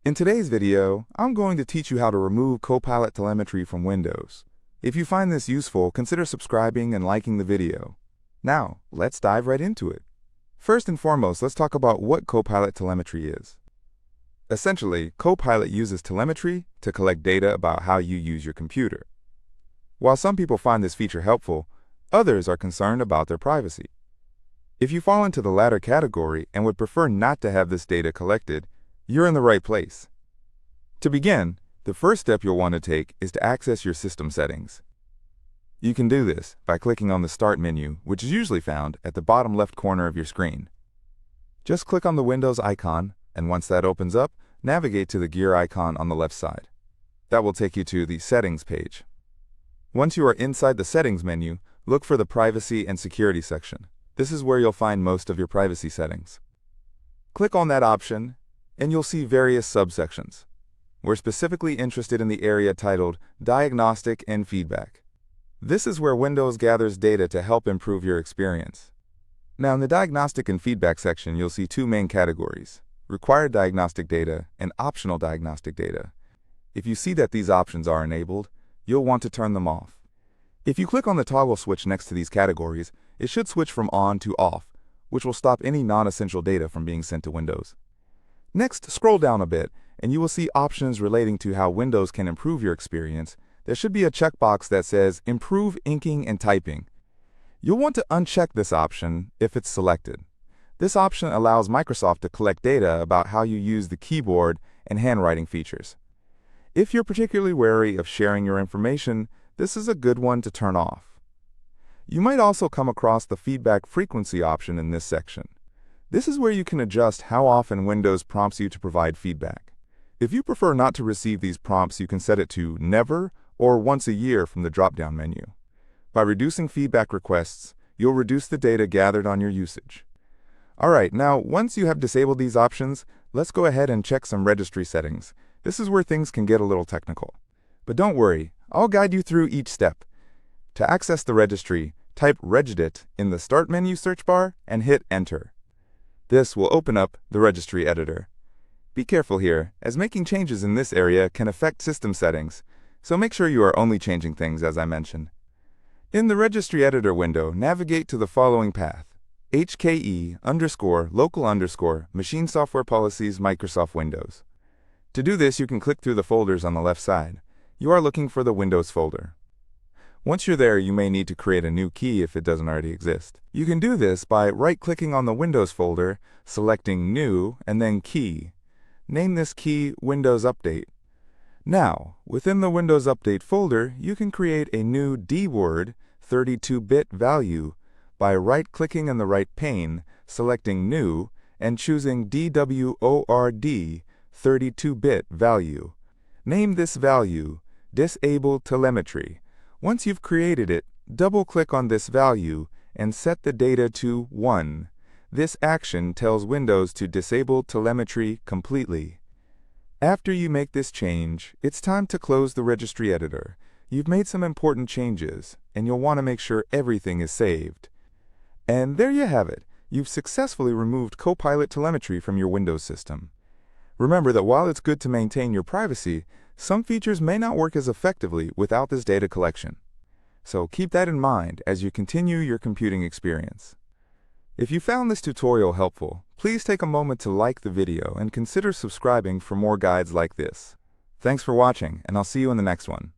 In today's video, I'm going to teach you how to remove Copilot Telemetry from Windows. If you find this useful, consider subscribing and liking the video. Now, let's dive right into it. First and foremost, let's talk about what Copilot Telemetry is. Essentially, Copilot uses telemetry to collect data about how you use your computer. While some people find this feature helpful, others are concerned about their privacy. If you fall into the latter category and would prefer not to have this data collected, you're in the right place. To begin, the first step you'll want to take is to access your system settings. You can do this by clicking on the Start menu, which is usually found at the bottom left corner of your screen. Just click on the Windows icon, and once that opens up, navigate to the gear icon on the left side. That will take you to the Settings page. Once you are inside the Settings menu, look for the Privacy and Security section. This is where you'll find most of your privacy settings. Click on that option, and you'll see various subsections. We're specifically interested in the area titled Diagnostic and Feedback. This is where Windows gathers data to help improve your experience. Now, in the Diagnostic and Feedback section, you'll see two main categories: required diagnostic data and optional diagnostic data. If you see that these options are enabled, you'll want to turn them off. If you click on the toggle switch next to these categories, it should switch from on to off, which will stop any non-essential data from being sent to Windows. Next, scroll down a bit, and you will see options relating to how Windows can improve your experience. There should be a checkbox that says Improve Inking and Typing. You'll want to uncheck this option if it's selected. This option allows Microsoft to collect data about how you use the keyboard and handwriting features. If you're particularly wary of sharing your information, this is a good one to turn off. You might also come across the Feedback Frequency option in this section. This is where you can adjust how often Windows prompts you to provide feedback. If you prefer not to receive these prompts, you can set it to Never or Once a Year from the drop-down menu. By reducing feedback requests, you'll reduce the data gathered on your usage. Alright, now once you have disabled these options, let's go ahead and check some registry settings. This is where things can get a little technical. But don't worry, I'll guide you through each step. To access the registry, type regedit in the Start menu search bar and hit Enter. This will open up the registry editor. Be careful here, as making changes in this area can affect system settings, so make sure you are only changing things as I mentioned. In the registry editor window, navigate to the following path: HKE_local_machine software policies Microsoft Windows. To do this, you can click through the folders on the left side. You are looking for the Windows folder. Once you're there, you may need to create a new key if it doesn't already exist. You can do this by right-clicking on the Windows folder, selecting New, and then Key. Name this key Windows Update. Now, within the Windows Update folder, you can create a new dword 32-bit value by right-clicking in the right pane, selecting New, and choosing dword 32-bit value. Name this value Disable Telemetry. Once you've created it, double-click on this value and set the data to 1. This action tells Windows to disable telemetry completely. After you make this change, it's time to close the registry editor. You've made some important changes, and you'll want to make sure everything is saved. And there you have it. You've successfully removed Copilot Telemetry from your Windows system. Remember that while it's good to maintain your privacy, some features may not work as effectively without this data collection. So keep that in mind as you continue your computing experience. If you found this tutorial helpful, please take a moment to like the video and consider subscribing for more guides like this. Thanks for watching, and I'll see you in the next one.